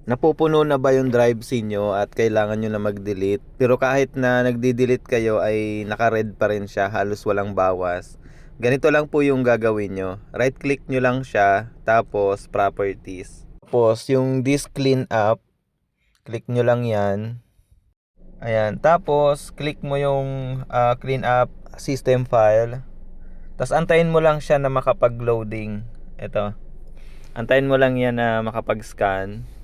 Napupuno na ba yung drive inyo at kailangan nyo na mag-delete? Pero kahit na nagdi-delete kayo ay naka-red pa rin siya, halos walang bawas. Ganito lang po yung gagawin nyo. Right click nyo lang siya, tapos properties. Tapos yung disk clean up, click nyo lang yan. Ayan, tapos click mo yung clean up system file. Tapos antayin mo lang siya na makapag-loading. Ito. Antayin mo lang yan na makapag-scan.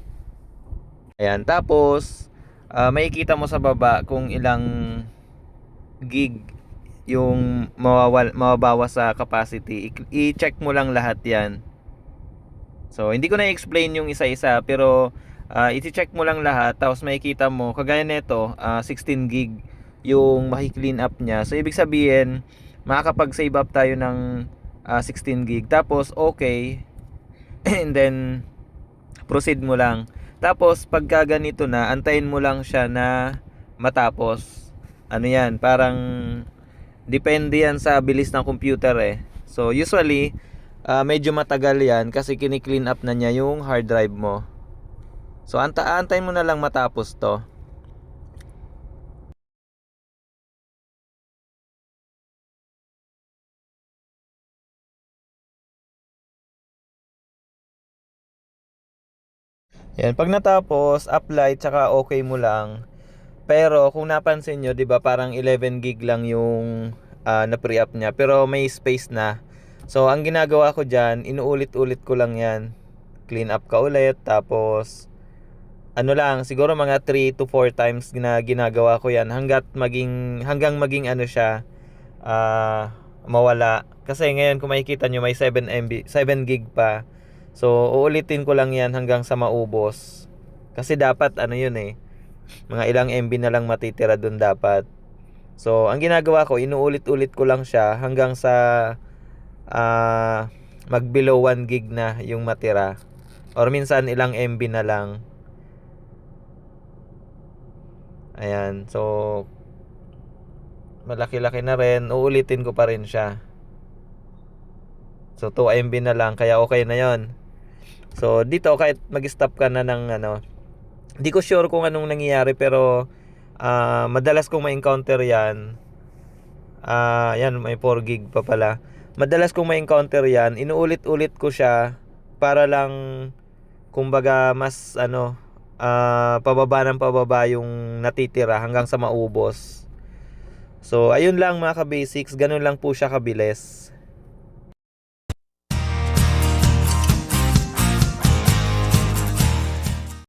Ayan, tapos makikita mo sa baba kung ilang gig yung mababawas sa capacity. I-check mo lang lahat yan. So, hindi ko na i-explain yung isa-isa, pero i-check mo lang lahat, tapos makikita mo, kagaya nito, 16 gig yung maki-clean up niya. So, ibig sabihin, makakapag-save up tayo ng 16 gig. Tapos, okay. And then, proceed mo lang. Tapos pagka ganito na, antayin mo lang siya na matapos. Ano yan, parang depende yan sa bilis ng computer eh. So usually, medyo matagal yan kasi kini-clean up na niya yung hard drive mo. So antayin mo na lang matapos to. Yan, pag natapos, apply tsaka okay mo lang. Pero kung napansin nyo, 'di ba, parang 11 gig lang yung na-pre up niya, pero may space na. So ang ginagawa ko diyan, inuulit-ulit ko lang 'yan. Clean up ka ulit, tapos ano lang, siguro mga 3 to 4 times ginagawa ko 'yan hanggang maging ano siya, mawala. Kasi ngayon kung makikita nyo, may 7 gig pa. So uulitin ko lang 'yan hanggang sa maubos. Kasi dapat ano 'yun eh, mga ilang MB na lang matitira dun dapat. So ang ginagawa ko, inuulit-ulit ko lang siya hanggang sa mag below 1 gig na yung matira, or minsan ilang MB na lang. Ayan, so malaki-laki na rin, uulitin ko pa rin siya. So 2 MB na lang, kaya okay na yon. So dito, kahit mag-stop ka na ng ano, hindi ko sure kung anong nangyayari, pero madalas kong ma-encounter yan. Yan, may 4 gig pa pala. Madalas kong ma-encounter yan, inuulit-ulit ko siya para lang, kumbaga, mas ano, pababa ng pababa yung natitira hanggang sa maubos. So ayun lang mga ka-basics, ganun lang po siya kabilis.